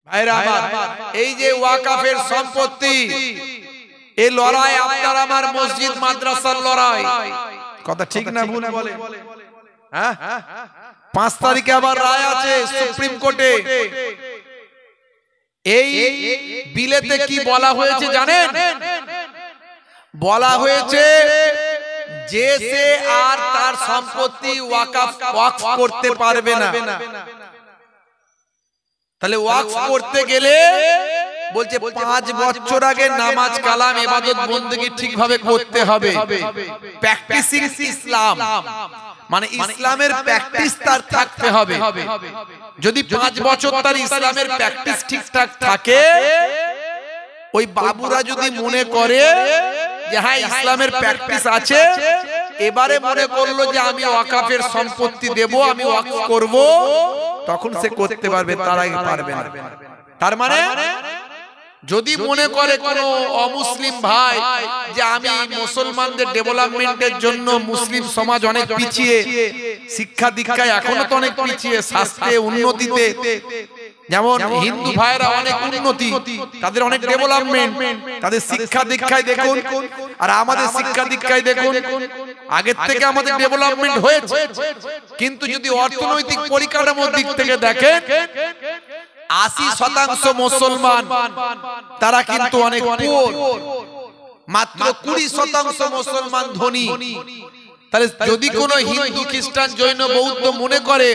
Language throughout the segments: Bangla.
ভাইরা আমার, এই যে ওয়াকাফের সম্পত্তি, এই লড়াই আপনার আমার মসজিদ মাদ্রাসার লড়াই, কথা ঠিক না ভুল বলে? হ্যাঁ, 5 তারিখে আবার রায় আছে সুপ্রিম কোর্টে। এই বিলেতে কি বলা হয়েছে জানেন? বলা হয়েছে যে সে আর তার সম্পত্তি ওয়াকফ করতে পারবে না। তাহলে ওয়াকফ করতে গেলে বলছে 5 বছর আগে নামাজ কালাম ইবাদত বندگی ঠিকভাবে করতে হবে। প্র্যাকটিসিং ইসলাম মানে ইসলামের প্র্যাকটিস তার থাকতে হবে। যদি 5 বছর তার ইসলামের প্র্যাকটিস ঠিকঠাক থাকে, ওই বাবুরা যদি মনে করে যে হ্যাঁ ইসলামের প্র্যাকটিস আছে, এবারে মনে করলো যে আমি ওয়াকফের সম্পত্তি দেব, আমি ওয়াকফ করব, তখন সে করতে পারবে, তার আগে পারবে না। তার মানে যদি মনে করে কোন অমুসলিম ভাই যে আমি মুসলমানদের ডেভেলপমেন্টের জন্য, মুসলিম সমাজ অনেক পিছিয়ে, শিক্ষা দীক্ষায় এখনো তো অনেক পিছিয়ে, স্বাস্থ্যে উন্নতিতে, যেমন হিন্দু ভাইরা অনেক উন্নতি, তাদের অনেক ডেভেলপমেন্ট, তাদের শিক্ষা দীক্ষায় দেখুন আর আমাদের শিক্ষা দীক্ষায় দেখুন, আগের থেকে আমাদের ডেভেলপমেন্ট হয়েছে। কিন্তু যদি অর্থনৈতিক পরিকাঠামোর দিক থেকে দেখেন, 80% মুসলমান তারা কিন্তু অনেক পুয়ার, মাত্র 20% মুসলমান ধনী। তাহলে যদি কোন হিন্দু খ্রিস্টান জৈন বৌদ্ধ মনে করে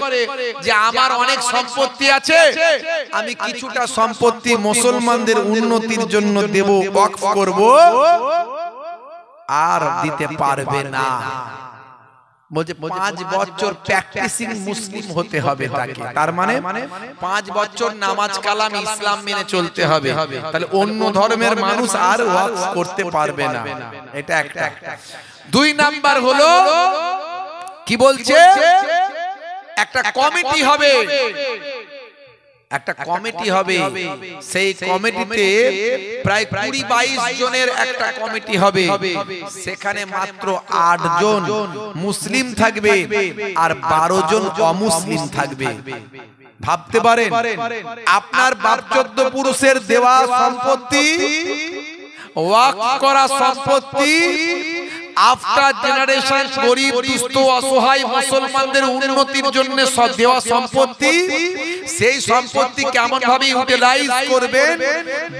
যে আমার অনেক সম্পত্তি আছে, আমি কিছুটা সম্পত্তি মুসলমানদের উন্নতির জন্য দেব, ওয়াকফ করব, আর দিতে পারবে না। বলছে 5 বছর প্র্যাকটিসিং মুসলিম হতে হবে তাকে। তার মানে 5 বছর নামাজ কালাম ইসলাম মেনে চলতে হবে, তাহলে অন্য ধর্মের মানুষ আর ওয়াকফ করতে পারবে না। এটা একটা। 2 নাম্বার হলো কি বলছে, একটা কমিটি হবে, একটা কমিটি হবে, সেই কমিটিতে প্রায় 20-22 জনের একটা কমিটি হবে। সেখানে মাত্র 8 জন মুসলিম থাকবে আর 12 জন অমুসলিম থাকবে। ভাবতে পারেন, আপনার বাপ 14 পুরুষের দেওয়া সম্পত্তি, ওয়াকফ করা সম্পত্তি, আফটার জেনারেশন গরিব দুস্থ অসহায় মুসলমানদের উন্নতির জন্য দেওয়া সম্পত্তি, সেই সম্পত্তি কেমন ভাবে ইউটিলাইজ করবেন,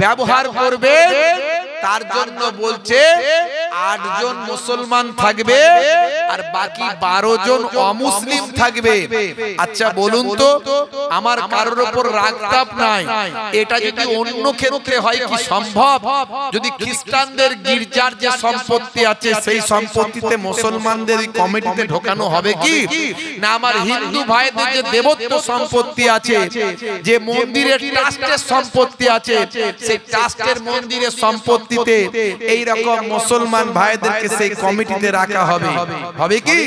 ব্যবহার করবেন, তার জন্য বলছে 8 জন মুসলমান থাকবে আর বাকি 12 জন অমুসলিম থাকবে। আচ্ছা বলুন তো, আমার কারোর উপর রাগতাপ নাই, এটা যদি অন্য ক্ষেত্রে হয় কি সম্ভব? যদি খ্রিস্টানদের গির্জার যে সম্পত্তি আছে সেই সম্পত্তিতে মুসলমানদের কমিটিতে ঢোকানো হবে কি না? আমার হিন্দু ভাইদের যে দেবত্ব সম্পত্তি আছে, যে মন্দিরের ট্রাস্টের সম্পত্তি আছে, সেই ট্রাস্টের মন্দিরের সম্পত্তিতে এই রকম মুসলমান ভাইদেরকে সেই কমিটিতে রাখা হবে। হবে কি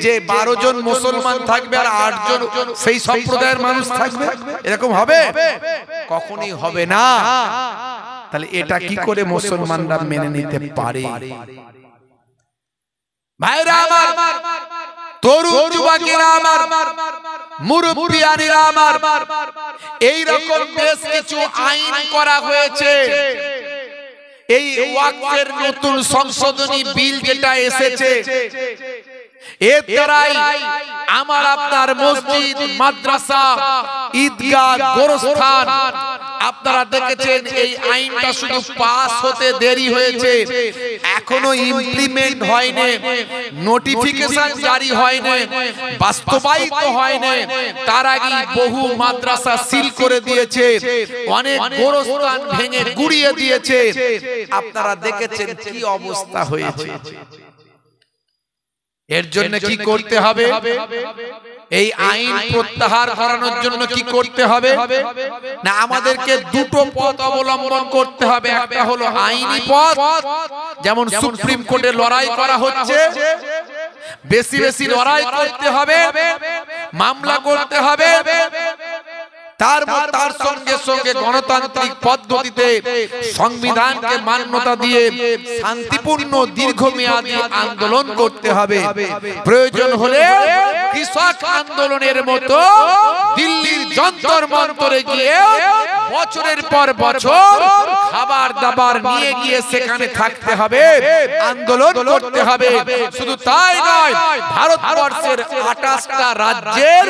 যে 12 জন মুসলমান থাকবে আর 8 জন সেই সম্প্রদায়ের মানুষ থাকবে? এরকম হবে? কখনোই হবে না। তাহলে এটা কি করে মুসলমানরা মেনে নিতে পারে? ভাইরা আমার, তরুণ যুবকেরা আমার, মুরব্বিয়ানেরা আমার, এই রকম বেশ কিছু আইন করা হয়েছে। এই ওয়াকফের নতুন সংশোধনী বিল যেটা এসেছে, এর দ্বারাই আমার আপনার মসজিদ, মাদ্রাসা, ঈদগাহ, গোরস্থান, আপনারা দেখেছেন এই আইনটা শুধু পাস হতে দেরি হয়েছে, এখনো ইমপ্লিমেন্ট হয়নি, নোটিফিকেশন জারি হয়নি, বাস্তবায়িত হয়নি। তার আগে বহু মাদ্রাসা সিল করে দিয়েছে, অনেক গোরস্থান ভেঙে গুড়িয়ে দিয়েছে। আপনারা দেখেছেন কি অবস্থা হয়েছে। এর জন্য কি করতে হবে? এই আইন প্রত্যাহার করানোর জন্য কি করতে হবে না? আমাদেরকে দুটো পথ অবলম্বন করতে হবে। একটা হলো আইনি পথ, যেমন সুপ্রিম কোর্টে লড়াই করা হচ্ছে, বেশি বেশি লড়াই করতে হবে, মামলা করতে হবে। তার সঙ্গে সঙ্গে গণতান্ত্রিক পদ্ধতিতে সংবিধানকে মান্যতা দিয়ে শান্তিপূর্ণ দীর্ঘমেয়াদী আন্দোলন করতে হবে। প্রয়োজন হলে কৃষক আন্দোলনের মতো দিল্লির যন্তর মন্তরে গিয়ে বছরের পর বছর খাবার দাবার নিয়ে গিয়ে সেখানে থাকতে হবে, আন্দোলন করতে হবে। শুধু তাই নয়, ভারতবর্ষের 28টা রাজ্যের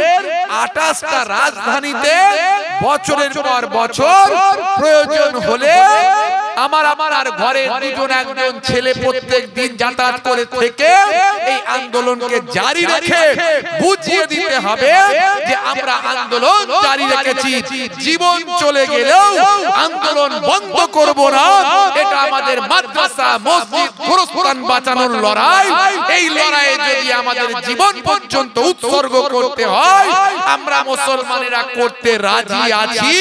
28টা রাজধানীতে বছরের পর বছর প্রয়োজন হলে আমার আপনার ঘরে দুজন একজন ছেলে প্রত্যেক দিন যাতায়াত করে থেকে এই আন্দোলনকে জারি রেখে বুঝিয়ে দিতে হবে যে আমরা আন্দোলন জারি রেখেছি, জীবন চলে গেলেও আন্দোলন বন্ধ করব না। এটা আমাদের মাদ্রাসা মসজিদ গোরস্থান বাঁচানোর লড়াই। এই লড়াইয়ে যদি আমাদের জীবন পর্যন্ত উৎসর্গ করতে হয়, আমরা মুসলমানেরা করতে রাজি আছি।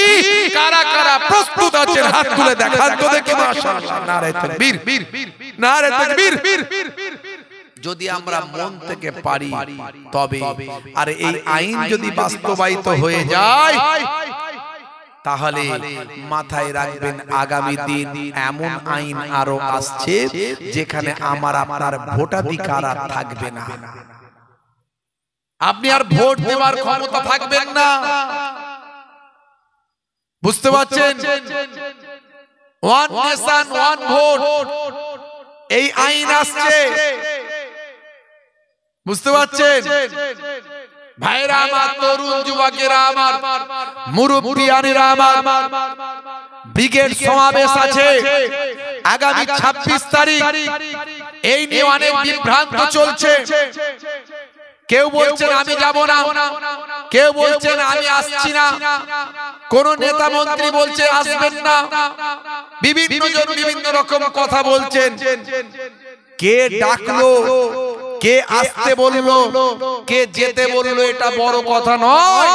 কারা কারা প্রস্তুত আছেন হাত তুলে দেখান তো দেখি। মাশাআল্লাহ, নারে তাকবীর, নারে তাকবীর। যদি আমরা মন থেকে পারি তবে, আর এই আইন যদি বাস্তবায়িত হয়ে যায় তাহলে মাথায় রাখবেন আগামী দিন এমন আইন আরো আসছে যেখানে আমার আপনার ভোটাধিকার আর থাকবে না। আপনি আর ভোট দেওয়ার ক্ষমতা থাকবেন না। বুঝতে পারছেন? ওয়ান নেশন ওয়ান ভোট এই আইন আসছে। বুঝতে পারছেন? ভাইরা আমার, তরুণ যুবকেরা আমার, মুরব্বিয়ানেরা আমার, ব্রিগেড সমাবেশ আছে আগামী 26 তারিখ। এই নিয়ে অনেক বিভ্রান্ত চলছে। কেউ বলছেন আমি যাব না, কেউ বলছেন আমি আসছি না, কোন নেতা মন্ত্রী বলছে আসবেন না, বিভিন্ন জন বিভিন্ন রকম কথা বলছেন। কে ডাকলো, কে আসতে বললো, কে যেতে বললো, এটা বড় কথা নয়।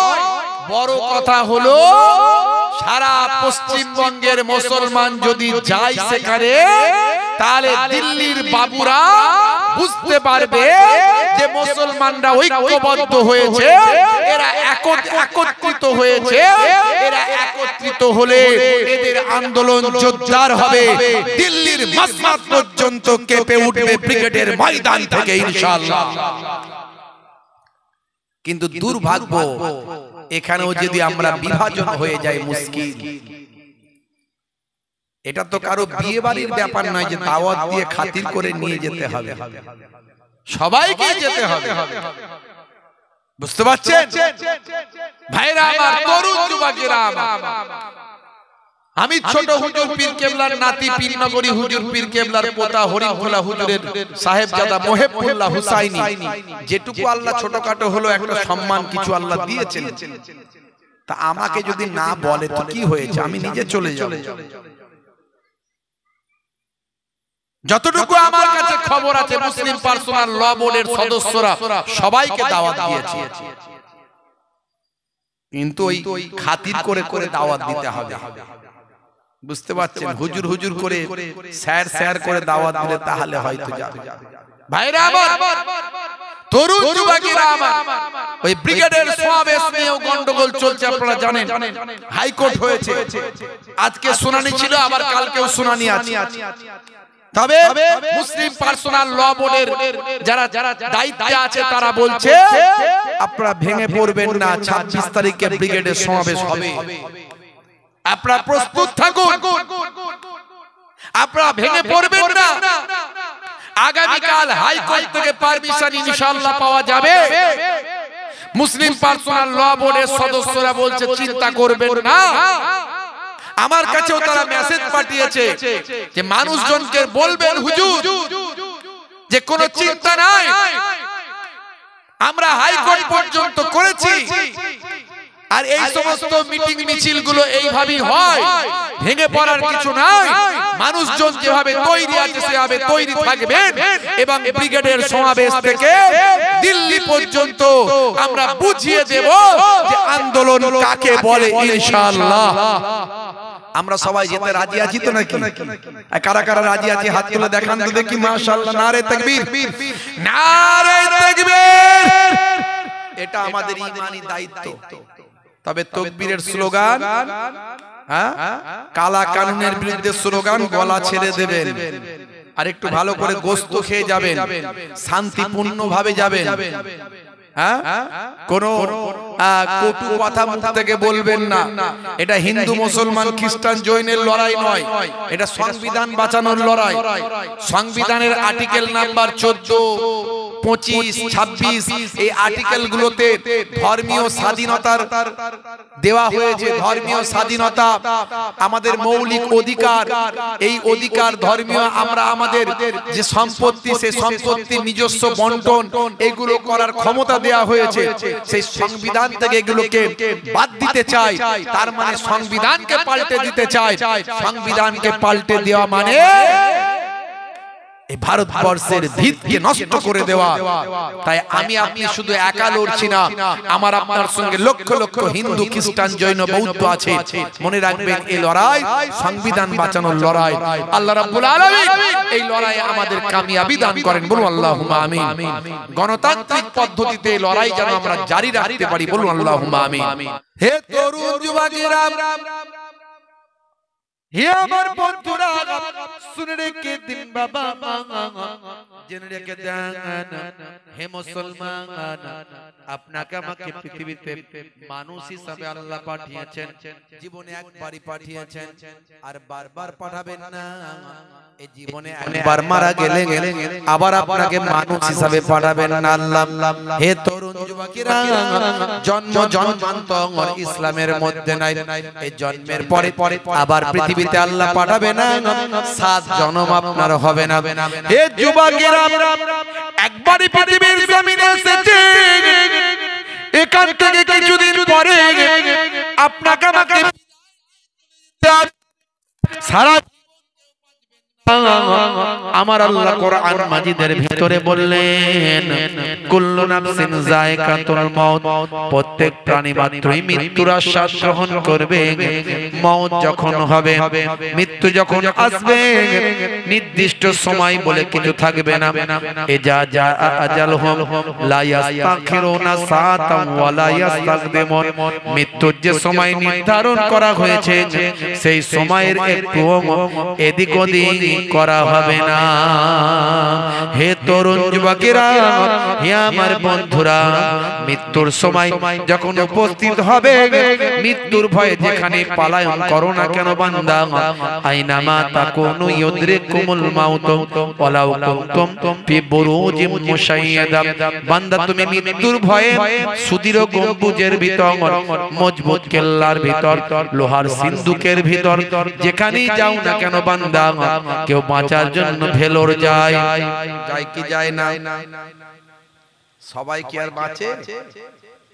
বড় কথা হলো সারা পশ্চিমবঙ্গের মুসলমান যদি যায় সেখানে, তাহলে দিল্লির বাবুরা বুঝতে পারবে যে মুসলমানরা ঐক্যবদ্ধ হয়েছে, এরা একত্রিত হয়েছে। এরা একত্রিত হলে এদের আন্দোলন জোরদার হবে, দিল্লির মসনদ পর্যন্ত কেঁপে উঠবে ব্রিগেডের ময়দান থেকে ইনশাআল্লাহ। কিন্তু দুর্ভাগ্য, এখানেও যদি আমরা বিভাজন হয়ে যাই মুশকিল। এটা তো কারো বিয়ে বাড়ির ব্যাপার নয় যে দাওয়াত দিয়ে খাতির করে নিয়ে যেতে হবে, সবাইকে যেতে হবে। বুঝতে পারছেন ভাইরা আমার, তরুণ যুবকেরা আমার, আমি ছোট হুজুর পীর কেবলার নাতি, পীরনগরী হুজুর পীর কেবলার পোতা হরিখোলা হুজুরের সাহেবজাদা মোহেবুল্লাহ হুসাইনি, যেটুকু আল্লাহ ছোটখাটো হলো একটা সম্মান কিছু আল্লাহ দিয়েছেন, তা আমাকে যদি না বলে তো কি হয়েছে, আমি নিজে চলে যাব। যতটুকু আমার কাছে খবর আছে, মুসলিম পার্সোনাল ল বোর্ডের সদস্যরা সবাইকে দাওয়াত দিয়েছে, কিন্তু ওই খাতির করে করে দাওয়াত দিতে হবে। বুঝতে পারছেন? হুজুর হুজুর করে স্যার স্যার করে দাওয়াত দিলে তাহলে হয়তো যাবে। ভাইরা আমার, তরুণ যুবকেরা আমার, ওই ব্রিগেডের সমাবেশ নিয়েও গন্ডগোল চলছে। আপনারা জানেন হাইকোর্ট হয়েছে, আজকে শুনানি ছিল, আবার কালকেও শুনানি আছে। তবে মুসলিম পার্সোনাল ল বোর্ডের যারা যারা দায়িত্বে আছে তারা বলছে আপনারা ভেঙে পড়বেন না, 26 তারিখে ব্রিগেডের সমাবেশ হবে, আপনারা প্রস্তুত থাকুন, আপনারা ভেঙে পড়বেন না। আগামীকাল হাইকোর্ট থেকে পারমিশন ইনশাআল্লাহ পাওয়া যাবে। মুসলিম পার্সোনাল ল বোর্ডের সদস্যরা বলছে চিন্তা করবেন না। আমার কাছেও তারা মেসেজ পাঠিয়েছে যে মানুষজনকে বলবেন হুজুর যে কোনো চিন্তা নাই, আমরা হাইকোর্ট পর্যন্ত করেছি, আর এই সমস্ত মিটিং মিছিল গুলো এইভাবেই হয়, ভেঙে পড়ার কিছু নাই। মানুষজন যেভাবে তৈরি আছে সেভাবে তৈরি থাকবেন, এবং ব্রিগেডের সমাবেশ থেকে দিল্লি পর্যন্ত আমরা বুঝিয়ে দেব যে আন্দোলন কাকে বলে ইনশাআল্লাহ। আমরা সবাই যেতে রাজি আছি তো নাকি? কারা কারা রাজি আছে হাত তুলে দেখান তো দেখি। মাশাআল্লাহ, নারে তাকবীর, নারে তাকবীর। এটা আমাদের ঈমানি দায়িত্ব। তবে তাকবীরের স্লোগান, কালা কানুনের বিরুদ্ধে স্লোগান গলা ছেড়ে দেবেন, আর একটু ভালো করে গোশত খেয়ে যাবেন, শান্তিপূর্ণ ভাবে যাবেন। কোন কটু কথা মুখ থেকে বলবেন না। এটা হিন্দু মুসলমান খ্রিস্টান জৈনের লড়াই নয়, এটা সংবিধান বাঁচানোর লড়াই। সংবিধানের আর্টিকেল নাম্বার 14, 25, 26 এই আর্টিকেল গুলোতে ধর্মীয় স্বাধীনতার দেওয়া হয়েছে। ধর্মীয় স্বাধীনতা আমাদের মৌলিক অধিকার। এই অধিকার ধর্মীয় আমরা আমাদের যে সম্পত্তি, সেই সম্পত্তির নিজস্ব বন্টন এগুলো করার ক্ষমতা দেওয়া হয়েছে। সেই সংবিধান থেকে এগুলোকে বাদ দিতে চাই, তার মানে সংবিধানকে পাল্টে দিতে চাই। সংবিধানকে পাল্টে দেওয়া মানে এই ভারতবর্ষের ভিতকে নষ্ট করে দেওয়া। তাই আমি আপনি শুধু একা লড়ছি না, আমার আপনার সঙ্গে লক্ষ লক্ষ হিন্দু খ্রিস্টান জৈন বৌদ্ধ আছে। মনে রাখবেন এই লড়াই সংবিধান বাঁচানোর লড়াই। আল্লাহ রাব্বুল আলামিন এই লড়াইয়ে আমাদের কামিয়াবি দান করেন, বলুন আল্লাহুম্মা আমিন। গণতান্ত্রিক পদ্ধতিতে এই লড়াই যেন আমরা জারি রাখতে পারি, বলুন আল্লাহুম্মা আমিন। হে তরুণ যুবকেরা, হে আমার বন্ধুরা, শুনে রেখে দিন বাবা, জেনে রেখে দেন হে মুসলমান, আপনাকে আমাকে পৃথিবীতে মানুষ হিসাবে আল্লাহ পাঠিয়েছেন। জীবনে একবারই পাঠিয়েছেন, আর বারবার পাঠাবেন না। এই জীবনে একবার মারা গেলে আবার আপনাকে মানুষ হিসাবে পাঠাবেন না আল্লাহ। হে তরুণ যুবকেরা, জন্ম জন্মান্তর ইসলামের মধ্যে নাই। এই জন্মের পরে আবার পৃথিবীতে আল্লাহ পাঠাবে না, 7 জন্ম আপনার হবে না। হে যুবকেরা, একবারই পৃথিবীর জমিনে এসেছেন, এখান থেকে কিছুদিন পরে আপনাকে আমাকে সারা আমার আল্লাহ কোরআন মাজিদের ভিতরে বললেন, কুল্লু নাফসিন যায়কাতুল মাউত, প্রত্যেক প্রাণী মাত্রই মৃত্যুর আস্বাদ গ্রহণ করবে। মওত যখন হবে, মৃত্যু যখন আসবে, নির্দিষ্ট সময় বলে কিছু থাকবে না। ইজা জা আজালহুম লা ইস্তাখিরুনা সাআতান ওয়া লা ইস্তাকদিমুন, মৃত্যুর যে সময় নির্ধারণ করা হয়েছে সেই সময়ের একটু এদিক ওদিক করা হবে না। হে তরুণ যুবকেরা, হে আমার বন্ধুরা, মৃত্যুর সময় যখন উপস্থিত হবে, মৃত্যুর ভয়ে যেখানে পালায়ন করো না কেন বান্দা, আইনামা তাকুনু ইউদরিকুমুল মাউত ওয়ালাউ কুনতুম ফি বুরুজিম মুশাইয়াদা, বান্দা তুমি মৃত্যুর ভয়ে সুদৃঢ় গম্বুজের ভিতর, মজবুত কেল্লার ভিতর, লোহার সিন্দুকের ভিতর যেখানেই যাও না কেন বান্দা, কেউ বাঁচার জন্য ভেলোর যায় কি যায় না? সবাই কি আর বাঁচে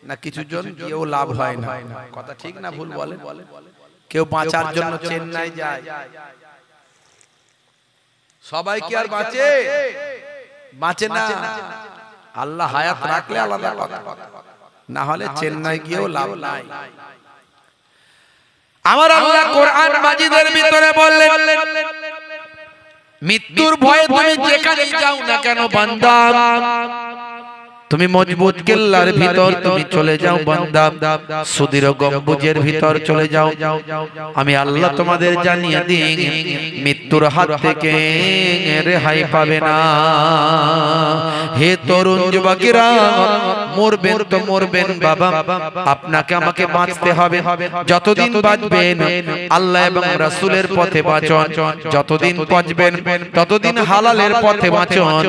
না? কিছু জন গিয়েও লাভ হয় না। কথা ঠিক না ভুল বলেন? কেউ বাঁচার জন্য চেন্নাই যায়। সবাই কি আর বাঁচে? বাঁচে না। আল্লাহ হায়াত রাখলে আলাদা কথা, না হলে চেন্নাই গিয়েও লাভ নাই। আমার আল্লাহ কোরআন মাজিদের ভিতরে বললেন, মৃত্যুর ভয়ে তুমি যেখানে যাও না কেন বান্দা, তুমি মজবুত কেল্লার ভিতর তুমি চলে যাও বান্দা, সুদৃঢ় গম্বুজের ভিতর চলে যাও। আমি আল্লাহ তোমাদের জানিয়ে দিই, মৃত্যুর হাত থেকে রেহাই পাবে না। হে তরুণ যুবকেরা, মরবেন তো মরবেন বাবা, আপনাকে আমাকে বাঁচতে হবে। যতদিন বাঁচবেন আল্লাহ এবং রাসূলের পথে বাঁচুন, যতদিন বাঁচবেন ততদিন হালালের পথে বাঁচুন,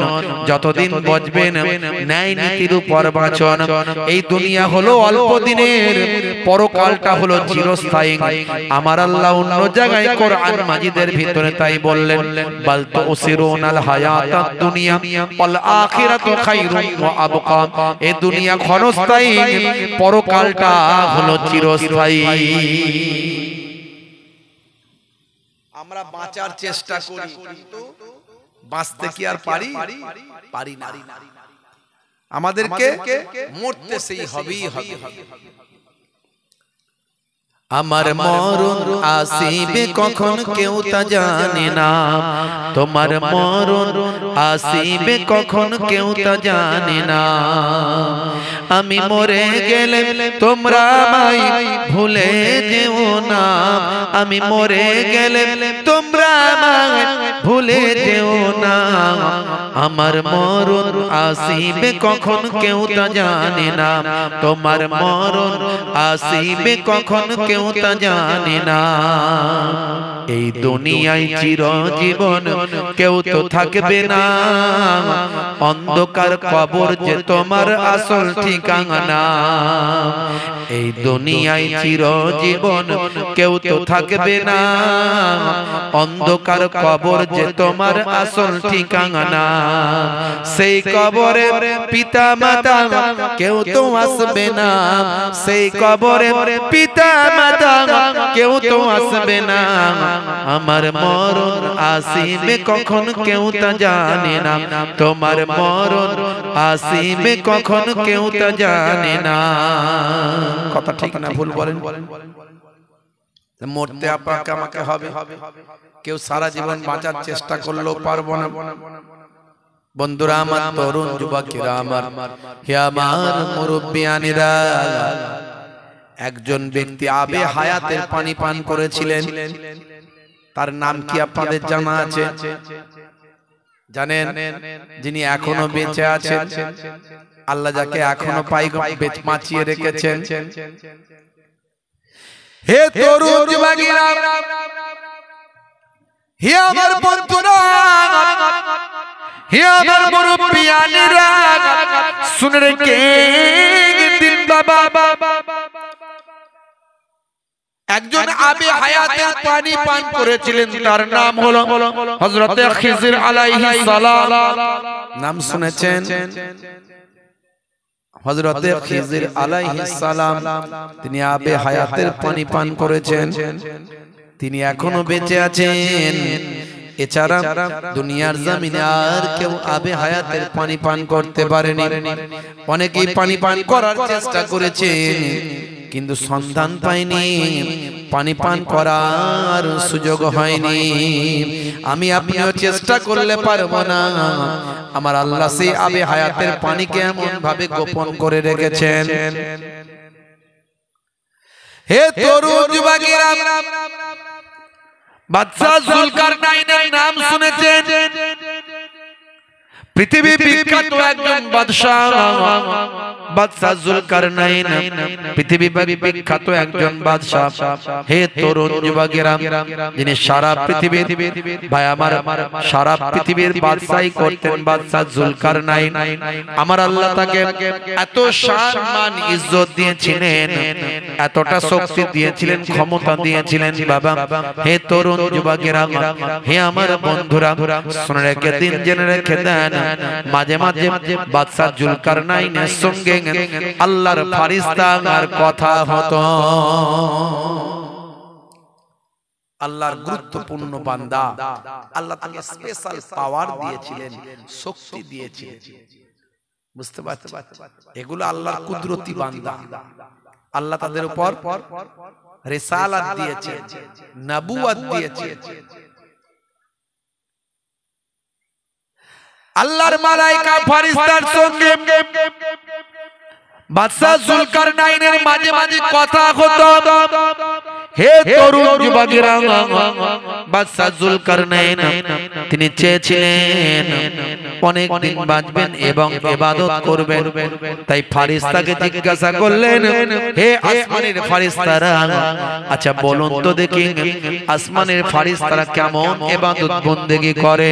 যতদিন বাঁচবেন ন্যায় নীতির উপর বাঁচুন। এই দুনিয়া হলো অল্প দিনের, পরকালটা হলো চিরস্থায়ী। আমার আল্লাহ অন্য জায়গায় কোরআন মাজিদের ভিতরে তাই বললেন, বাল তুসিরুনাল হায়াতাদ দুনিয়া ওয়াল আখিরাতু খায়রুম ওয়া আবকা, এই দুনিয়া ক্ষণস্থায়ী, পরকালটা হলো চিরস্থায়ী। আমরা বাঁচার চেষ্টা করি, কিন্তু বাঁচতে কি আর পারি? পারি না। আমাদেরকে মরতে সেই হবেই হবে। আমার মরণ আসিবে কখন কেউ তা জানে না, তোমার মরণ আসিবে কখন কেউ তা জানে না। আমি মরে গেলে তোমরা আমায় ভুলে যেও না, আমি মরে গেলে তোমরা আমায় ভুলে যেও না। আমার মরণ আসিবে কখন কেউ তা জানে না, তোমার মরণ আসিবে কখন কেউ তা জানে না। এই দুনিয়ায় চিরজীবন কেউ তো থাকবে না, অন্ধকার কবর যে তোমার আসল ঠিকানা। এই দুনিয়ায় চিরজীবন কেউ তো থাকবে না, অন্ধকার কবর যে তোমার আসল ঠিকানা। সেই কবরে পিতা মাতা কেউ তো আসবে না, সেই কবরে পিতা মাতা কেউ তো আসবে না। আমার মরণ আসিবে কখন কেউ তা জানে না, তোমার মরণ আসিবে কখন কেউ তা জানে না। কথা ঠিক না ভুল বলেন? মরতে আপনাকে আমাকে হবে, কেউ সারা জীবন বাঁচার চেষ্টা করলেও পারবো না। বন্ধুরা আমার, তরুণ যুবকেরা আমার, হে আমার মুরব্বিয়ানেরা, একজন ব্যক্তি আবে হায়াতের পানি পান করেছিলেন। তার নাম কি আপনাদের জানা আছে? জানেন? যিনি এখনো বেঁচে আছেন, আল্লাহ যাকে এখনো বাঁচিয়ে রেখেছেন। হে তরুণ যুবকেরা, হে আমার বন্ধুরা, হে আমার মুরব্বিয়ানেরা, শুনে রেখে দিন বাবা, একজন আবে হায়াতের পানি পান করেছিলেন, তার নাম হলো হযরতে খিজির আলাইহিস সালাম। নাম শুনেছেন? হযরতে খিজির আলাইহিস সালাম তিনি আবে হায়াতের পানি পান করেছেন, তিনি এখনো বেঁচে আছেন। এছাড়া দুনিয়ার জমিনে আর কেউ আবে হায়াতের পানি পান করতে পারেনি। অনেকেই পানি পান করার চেষ্টা করেছেন কিন্তু সন্ধান পায়নি, পানি পান করার সুযোগ হয়নি। আমি আপনিও চেষ্টা করলে পারবো না। আমার আল্লাহ সেই আবে হায়াতের পানিকে এমন ভাবে গোপন করে রেখেছেন। হে তরুণ যুবকেরা, বাদশা জুলকারনাইনের নাম শুনেছেন? পৃথিবী বিখ্যাত একজন বাদশা, বাদশা জুলকারনাইন পৃথিবী বিখ্যাত একজন বাদশা। হে তরুণ যুবকেরা, যিনি সারা পৃথিবীর, ভাই আমার, সারা পৃথিবীর বাদশাহী করতেন বাদশা জুলকারনাইন। আমার আল্লাহ তাকে এত সম্মান ইজ্জত দিয়েছিলেন, এতটা শক্তি দিয়েছিলেন, ক্ষমতা দিয়েছিলেন বাবা। হে তরুণ যুবকেরা, হে আমার বন্ধুরা, শুনে রেখে দিন, জেনে রেখে দেন, মাঝে মাঝে বাদশা জুলকারনাইনের সঙ্গে আল্লাহর ফেরেশতার কথা হতো। আল্লাহর গুরুত্বপূর্ণ বান্দা, আল্লাহ তাকে স্পেশাল পাওয়ার দিয়েছিলেন, শক্তি দিয়েছিলেন। বুঝতে পারছেন? এগুলো আল্লাহর কুদরতি বান্দা। আল্লাহ তাদের উপর রিসালাত দিয়েছেন, নবুয়ত দিয়েছেন। আল্লাহর মালায়েকা ফেরেশতার সঙ্গে বাদশা জুলকারনাইনের মাঝে মাঝে কথা হতো। হে তরুণ যুবকেরা, বাদশা জুলকারনাইন তিনি চেয়েছিলেন অনেক দিন বাঁচবেন এবং ইবাদত করবেন। তাই ফেরেশতাকে জিজ্ঞাসা করলেন, হে আসমানের ফেরেশতারা, আচ্ছা বলুন তো দেখি আসমানের ফেরেশতারা কেমন ইবাদত বন্দেগী করে?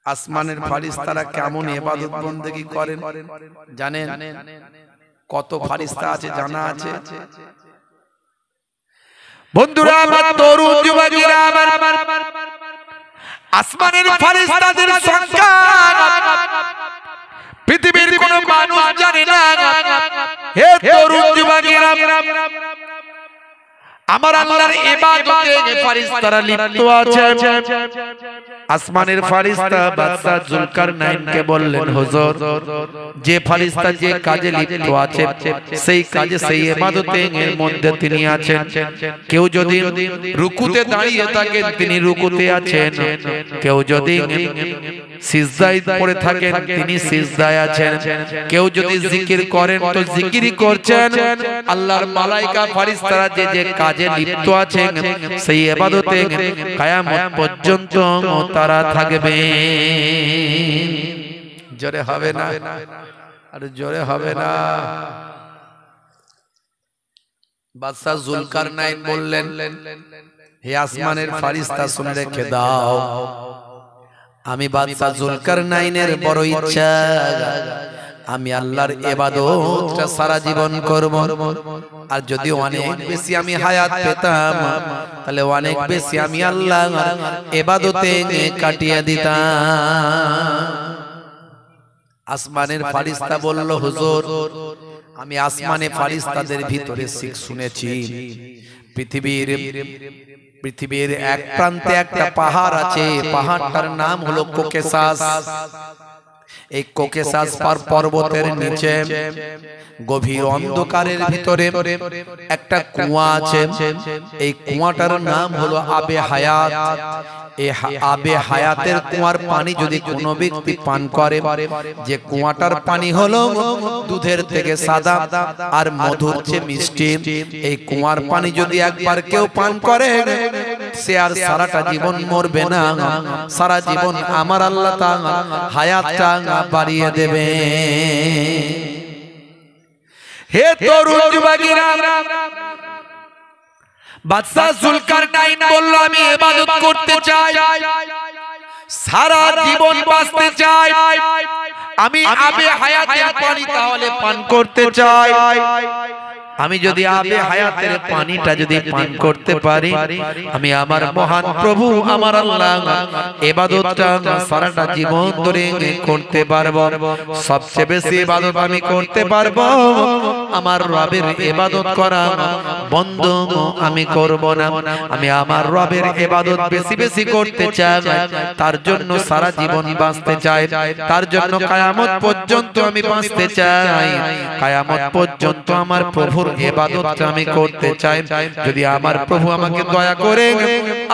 আসমানের ফেরেশতারা কেমন ইবাদত বন্দেগী করেন জানেন? কত ফেরেশতা আছে জানা আছে? বন্ধুরা আমার, তরুণ যুবকেরা আমার, আসমানের ফেরেশতাদের সংখ্যা পৃথিবীর কোন মানুষ জানে না। হে তরুণ যুবকেরা, আমার আল্লাহর ইবাদতে ফেরেশতারা লিপ্ত আছে। আসমানের ফেরেশতা বাদশা জুলকারনাইনকে বললেন, হুজুর, যে ফেরেশতা যে কাজে লিপ্ত আছে সেই কাজে সেই ইবাদতে এর মধ্যে তিনি আছেন। কেউ যদি রুকুতে দাঁড়িয়ে থাকেন তিনি রুকুতে আছেন, কেউ যদি সিজদায় পড়ে থাকেন তিনি সিজদায় আছেন, কেউ যদি জিকির করেন তো জিকিরই করছেন। আল্লাহর মালায়েকা ফেরেশতারা যে যে কাজে লিপ্ত আছেন সেই ইবাদতে কিয়ামত পর্যন্ত তারা থাকবে। জোরে হবে না? আর জোরে হবে না? বাদশা জুলকারনাইন বললেন, হে আসমানের ফেরেশতা শুনে রেখে দাও, আমি বাদশা জুলকারনাইনের বড় ইচ্ছা, আমি আল্লাহর ইবাদতটা সারা জীবন করব। আর যদি অনেক বেশি আমি হায়াত পেতাম তাহলে অনেক বেশি আমি আল্লাহর ইবাদতে কাটিয়ে দিতাম। আসমানের ফেরেশতা বলল, হুজুর, আমি আসমানে ফেরেশতাদের ভিতরে শিখ শুনেছি পৃথিবীর এক প্রান্তে একটা পাহাড় আছে, পাহাড়টার নাম হলো কোকেসাস। এই কোকেসাস পর্বতের নিচে গভীর অন্ধকারের ভিতরে একটা কুয়া আছে। এই কুয়াটার নাম হলো আবে হায়াত। এই আবে হায়াতের কুয়ার পানি যদি কোনো ব্যক্তি পান করে, যে কুয়াটার পানি হলো দুধের থেকে সাদা আর মধুর চেয়ে মিষ্টি, এই কুয়ার পানি যদি একবার কেউ পান করে সে আর সারাটা জীবন মরবে না, সারা জীবন আমার আল্লাহ তাআলা হায়াতটা বাড়িয়ে দেবে। হে তরুণ যুবকেরা, বাদশা জুলকারনাইন বলল, আমি ইবাদত করতে চাই, সারা জীবন বাঁচতে চাই, আমি আবে হায়াতের পানি তাহলে পান করতে চাই। আমি যদি আবে হায়াতের পানিটা যদি পান করতে পারি, আমি আমার মহান প্রভু আমার আল্লাহ ইবাদতটা সারাটা জীবন ধরে করতে পারবো। সবচেয়ে বেশি ইবাদত আমি করতে পারবো, আমার রবের ইবাদত করা বন্ধ আমি করব না। আমি আমার রবের ইবাদত বেশি বেশি করতে চাই, তার জন্য সারা জীবন বাঁচতে চাই, তার জন্য কিয়ামত পর্যন্ত আমি বাঁচতে চাই, কিয়ামত পর্যন্ত আমার প্রভুর ইবাদতটা আমি করতে চাই। যদি আমার প্রভু আমাকে দয়া করে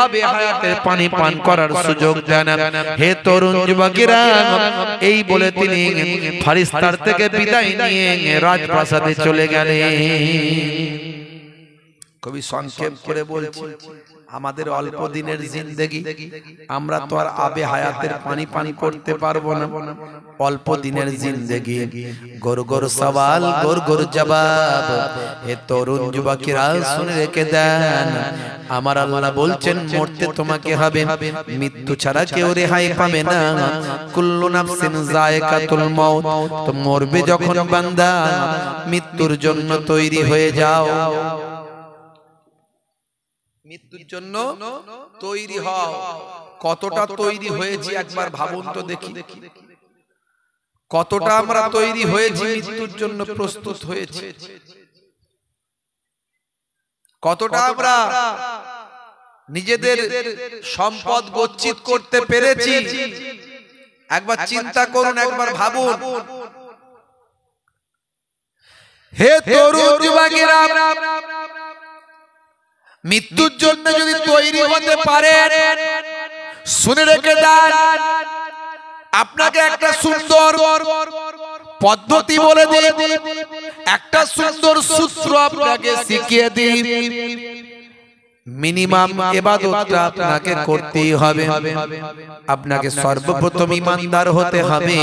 আবে হায়াতের পানি পান করার সুযোগ দেন। হে তরুণ যুবকেরা, এই বলে তিনি ফেরেশতার থেকে বিদায় নিয়ে রাজপ্রাসাদে চলে গেলেন। কবি সংক্ষেপ করে বলছি, আমাদের অল্প দিনের জিন্দেগি, আমরা তো আর আবে হায়াতের পানি পান করতে পারবো না। অল্প দিনের জিন্দেগি, গোর গোর সওয়াল গোর গোর জবাব। হে তরুণ যুবকেরা শুনে রেখে দেন, আমার আল্লাহ বলছেন মরতে তোমাকে হবে, মৃত্যু ছাড়া কেউ রেহাই পাবে না। কুল্লু নাফসিন যায়কাতুল মউত, তো মরবে যখন বান্দা মৃত্যুর জন্য তৈরি হয়ে যাও। মৃত্যুর জন্য তৈরি হও। কতটা তৈরি হয়েছি একবার ভাবুন তো দেখি, কতটা আমরা তৈরি হয়েছি মৃত্যুর জন্য প্রস্তুত হয়েছি, কতটা আমরা নিজেদের সম্পদ গচ্ছিত করতে পেরেছি। একবার চিন্তা করুন, একবার ভাবুন। হে তরুণ যুবকেরা, মৃত্যুর জন্য যদি তৈরি হতে পারে, শুনে রেখে দেন, আপনাকে একটা সুন্দর পদ্ধতি বলে দিই, একটা সুন্দর সূত্র আপনাকে শিখিয়ে দিই। মিনিমাম ইবাদতটা আপনাকে করতেই হবে। আপনাকে সর্বপ্রথম ঈমানদার হতে হবে,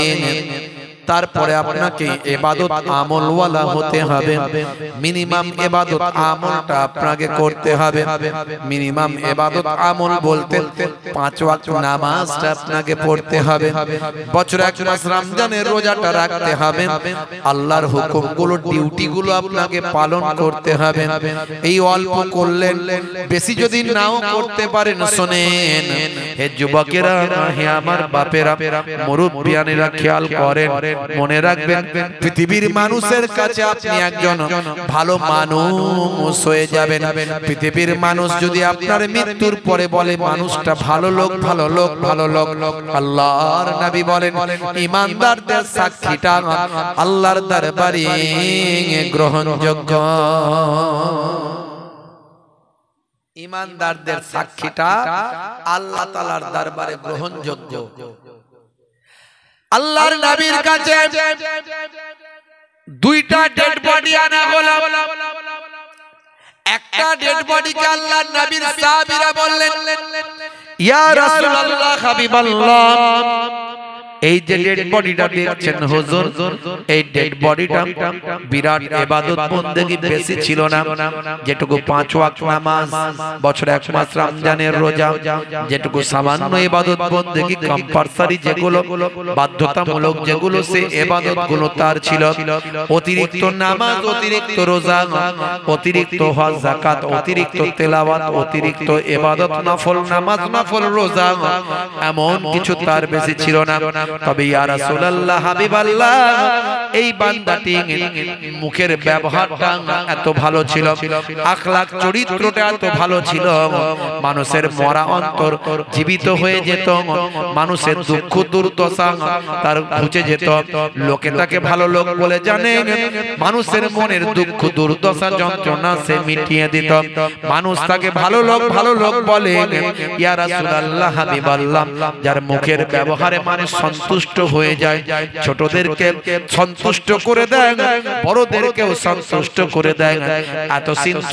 তারপরে আপনাকে ইবাদত আমলওয়ালা হতে হবে। মিনিমাম ইবাদত আমলটা আপনাকে করতে হবে। মিনিমাম ইবাদত আমল বলতে 5 ওয়াক্ত নামাজটা আপনাকে পড়তে হবে, বছরে 1 মাস রমজানের রোজাটা রাখতে হবে, আল্লাহর হুকুমগুলো ডিউটিগুলো আপনাকে পালন করতে হবে। এই অল্প করলেন, বেশি যদি নাও করতে পারেন, শুনেন হে যুবকেরা, হে আমার বাপেরা, মুরব্বিয়ানেরা খেয়াল করেন, মনে রাখবেন পৃথিবীর মানুষের কাছে আপনি একজন ভালো মানুষ হয়ে যাবেন। পৃথিবীর মানুষ যদি আপনার মৃত্যুর পরে বলে মানুষটা ভালো লোক, ভালো লোক, ভালো লোক, আল্লাহর নবী বলেন ঈমানদারদের সাক্ষীটা আল্লাহর দরবারে গ্রহণযোগ্য। ঈমানদারদের সাক্ষীটা আল্লাহ তাআলার দরবারে গ্রহণযোগ্য। আল্লাহর নবীর কাছে 2টা ডেড বডি আনা হলো। একটা ডেড বডিকে আল্লাহর নবীর সাহাবীরা বললেন, ইয়া রাসূলুল্লাহ, হাবিবাল্লাহ, এই যে ডেড বডিটা দেখছেন হুজুর, এই ডেড বডিটা বিরাট ইবাদত বন্দেগী বেশি ছিল না, যেটুকু 5 ওয়াক্ত নামাজ, বছরে 1 মাস রমজানের রোজা, যেটুকু সামান্য ইবাদত বন্দেগী কম্পালসারি, যেগুলো বাধ্যতামূলক, যেগুলো সে ইবাদতগুলো তার ছিল। অতিরিক্ত নামাজ, অতিরিক্ত রোজা, অতিরিক্ত হজ যাকাত, অতিরিক্ত তেলাওয়াত, অতিরিক্ত ইবাদত, নফল নামাজ, নফল রোজা, এমন কিছু তার বেশি ছিল না। তবে ইয়া রাসূলুল্লাহ, হাবিবাল্লাহ, এই বান্দাটি মুখের ব্যবহারটা এত ভালো ছিল, আখলাক চরিত্রটা এত ভালো ছিল, মানুষের মরা অন্তর জীবিত হয়ে যেত, মানুষের দুঃখ দুর্দশা তার ঘুচে যেত, লোকে তাকে ভালো লোক বলে জানে, মানুষের মনের দুঃখ দুর্দশা যন্ত্রণা সে মিটিয়ে দিত, মানুষ তাকে ভালো লোক, ভালো লোক বলে। ইয়া রাসূলুল্লাহ, হাবিবাল্লাহ, যার মুখের ব্যবহারে মানুষ সন্তুষ্ট হয়ে যায়, ছোটদেরকে সন্তুষ্ট করে দেয়, বড়দেরকেও সন্তুষ্ট করে দেয়, এত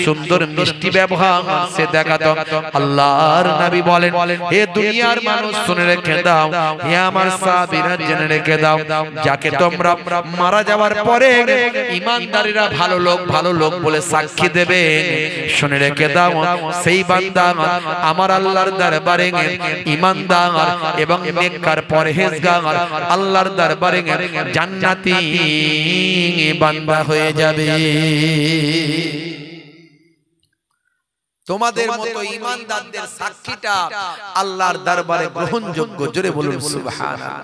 সুন্দর মিষ্টি ব্যবহার সে দেখাতো। আল্লাহর নবী বলেন, হে দুনিয়ার মানুষ শুনে রেখে দাও, হে আমার সাহাবীরা জেনে রেখে দাও, যাকে তোমরা মারা যাওয়ার পরে ঈমানদারীরা ভালো লোক, ভালো লোক বলে সাক্ষী দেবে, শুনে রেখে দাও, সেই বান্দা আমার আল্লাহর দরবারে ঈমানদার এবং নেককার পরহেজগার আল্লাহর দরবারে জান্নাতি বান্দা হয়ে যাবে। তোমাদের মতো ঈমানদারদের সাক্ষীটা আল্লাহর দরবারে গ্রহণযোগ্য। জোরে বলুন সুবহানাল্লাহ।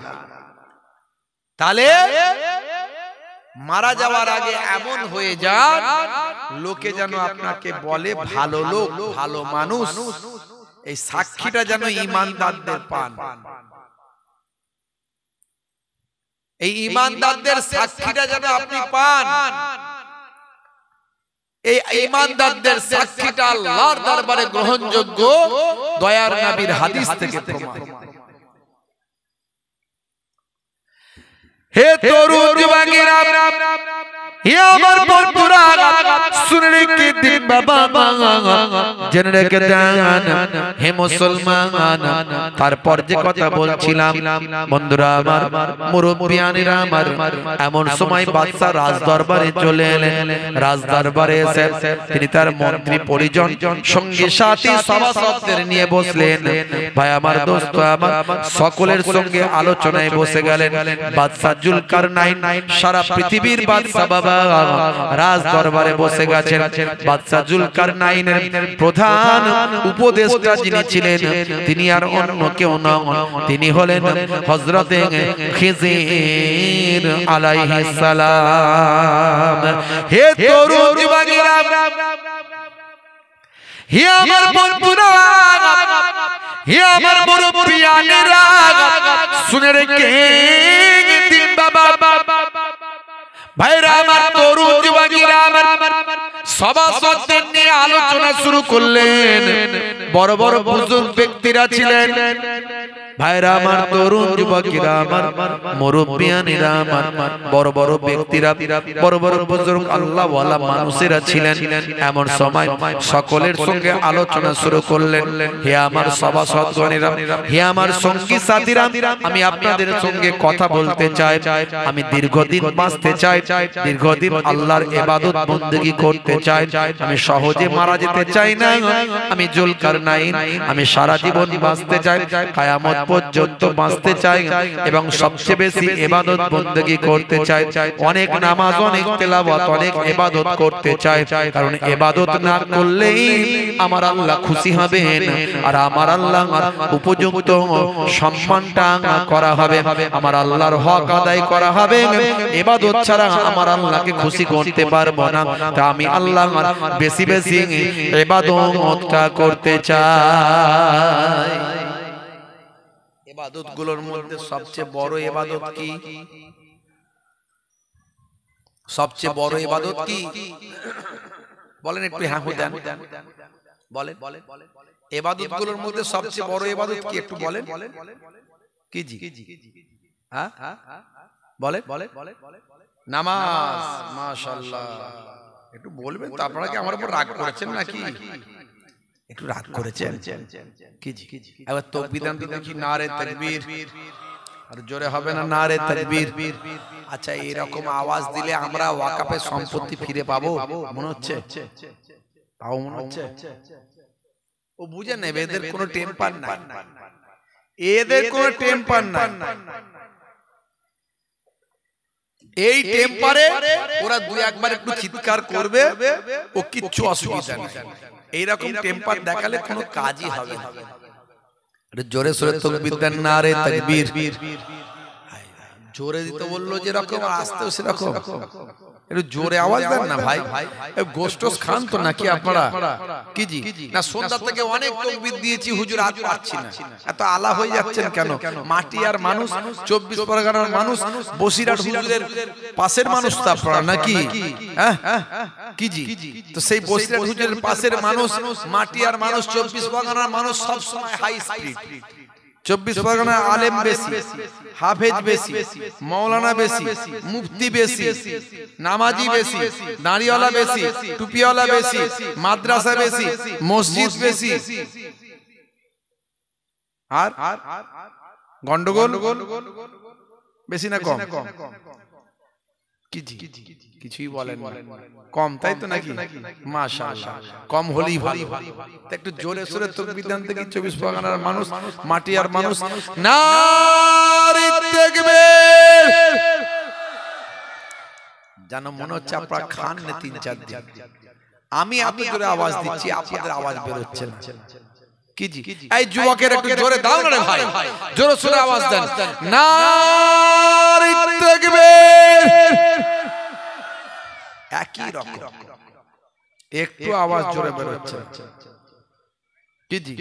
তাহলে মারা যাওয়ার আগে এমন হয়ে যান, লোকে যেন আপনাকে বলে ভালো লোক, ভালো মানুষ, এই সাক্ষীটা যেন ঈমানদারদের পান। এই ঈমানদারদের সাক্ষীটা যেন আপনি পান। এই ঈমানদারদের সাক্ষীটা আল্লাহর দরবারে গ্রহণযোগ্য, দয়ার নবীর হাদিস থেকে প্রমাণ। হে তরুণ যুবকেরা, হে আমার বন্ধুরা, শুনে রেখে দিন বাবা, জেনে রেখে দেন হে মুসলমান। তারপর যে কথা বলছিলাম বন্ধুরা আমার, মুরব্বিয়ানেরা আমার, এমন সময় বাদশা রাজ দরবারে চলে এলেন। রাজ দরবারে এসে তিনি তার মন্ত্রী পরিজন সঙ্গী সাথী সভাসদদের নিয়ে বসলেন। ভাই আমার, দোস্ত আমার, সকলের সঙ্গে আলোচনায় বসে গেলেন। বাদশা জুলকারনাইন, সারা পৃথিবীর বাদশা বাবা, রাজ দরবারে বসে গেছেন। বাদশা জুলকারনাইনের প্রধান উপদেষ্টা যিনি ছিলেন, তিনি আর অন্য কেউ নন, তিনি হলেন হযরতে খিজির আলাইহিস সালাম। হে তরুণ যুবকেরা, হে আমার বন্ধুরা, হে আমার মুরব্বিয়ানেরা, শুনে রেখে দিন বাবা, ভাইরা আমার, তরুণ যুবকেরা আমার, সভাসদদের নিয়ে আলোচনা শুরু করলেন। বড় বড় বুজুর্গ ব্যক্তিরা ছিলেন, ভাইরা আমার, তরুণ যুবকেরা আমার, মুরব্বিয়ানেরা আমার, বড় বড় ব্যক্তিরা, বড় বড় বুজুর্গ আল্লাহওয়ালা মানুষেরা ছিলেন। এমন সময় সকলের সঙ্গে আলোচনা শুরু করলেন। হে আমার সভাসদগণেরা, হে আমার সঙ্গী সাথীরা, আমি আপনাদের সঙ্গে কথা বলতে চাই। আমি দীর্ঘদিন বাঁচতে চাই, দীর্ঘদিন আল্লাহর ইবাদত বندگی করতে চাই। আমি সহজে মারা যেতে চাই না। আমি জুলকারনাইন, আমি সারা জীবন বাঁচতে চাই, কিয়ামত পর্যন্ত বাঁচতে চাই এবং সবচেয়ে বেশি ইবাদত বندگی করতে চাই। অনেক নামাজ, অনেক তেলাওয়াত, অনেক ইবাদত করতে চাই। কারণ ইবাদত না করলেই আমার আল্লাহ খুশি হবেন, আর আমার আল্লাহ উপযুক্ত সম্মানটা করা হবে, আমার আল্লাহর হক আদায় করা হবে। ইবাদত ছাড়া আমার আল্লাহকে খুশি করতে পারবো না। তা আমি আল্লাহ বেশি বেশি ইবাদতটা করতে চাই। ইবাদত গুলোর মধ্যে সবচেয়ে বড় ইবাদত কি? সবচেয়ে বড় ইবাদত কি বলেন? একটু হ্যাঁ হু দেন, বলেন। ইবাদত গুলোর মধ্যে সবচেয়ে বড় ইবাদত কি একটু বলেন? কি জি? হ্যাঁ বলেন। নামাজ। মাশাআল্লাহ, একটু বলবেন তো। আপনারা কি আমার উপর রাগ করেছেন নাকি? একটু রাগ করেছেন কি জি? এবার তাকবীর দেন তো দেখি, নারে তাকবীর। আর জোরে হবে না নারে তাকবীর? আচ্ছা, এরকম আওয়াজ দিলে আমরা ওয়াকাফের সম্পত্তি ফিরে পাবো মনে হচ্ছে? পাবো মনে হচ্ছে? ও বুঝে নেবে, এদের কোনো টেম্পার নাই, এদের কোনো টেম্পার নাই। এই টেম্পারে ওরা দুই একবার একটু চিৎকার করবে, ও কিচ্ছু অসুবিধা নেই। এইরকম টেম্পার দেখালে কোনো কাজই হবে না। জোরে সোরে তাকবীর দেন, নারে তাকবীর। জোরে দিতে বললো যেরকম, আসতেও সেরকম। একটু জোরে আওয়াজ দেন না ভাই। গোস্টোস খান তো নাকি আপনারা? কি জি? না সন্ধ্যা থেকে অনেক তাকবীর দিয়েছি হুজুর, আজ পাচ্ছি না। এত আলা হয়ে যাচ্ছেন কেন? মাটি আর মানুষ, 24 পরগনার মানুষ, বসিরহাট হুজুরের পাশের মানুষ তো আপনারা নাকি? হ্যাঁ কি জি? তো সেই বসিরহাট হুজুরের পাশের মানুষ, মাটি আর মানুষ, 24 পরগনার মানুষ সব সময় হাই স্পিড। 24 পরগনা আলেম বেশি, হাফেজ বেশি, মাওলানা বেশি, মুফতি বেশি, নামাজি বেশি, দাড়িওয়ালা বেশি, টুপিওয়ালা বেশি, মাদ্রাসা বেশি, মসজিদ বেশি। আর গন্ডগোল বেশি না কম? কি জি? কিছুই বলেন না, কম তাই তো নাকি? মাশাআল্লাহ, কম হলেই ভালো। একটু জোরে সোরে তাকবীর দেন দেখি 24 পরগনার মানুষ, মাটি আর মানুষ। নারে তাকবীর। জানো মনে হচ্ছে আপনারা খান না 3-4 দিন। আমি এত জোরে আওয়াজ দিচ্ছি, আপনাদের আওয়াজ বের হচ্ছে না। কি জি? এই যুবকের একটু জোরে দাও না রে ভাই, জোরে সোরে আওয়াজ দেন, নারে তাকবীর। একই রকম, একটু আওয়াজ জোরে বের হচ্ছে। কি জি?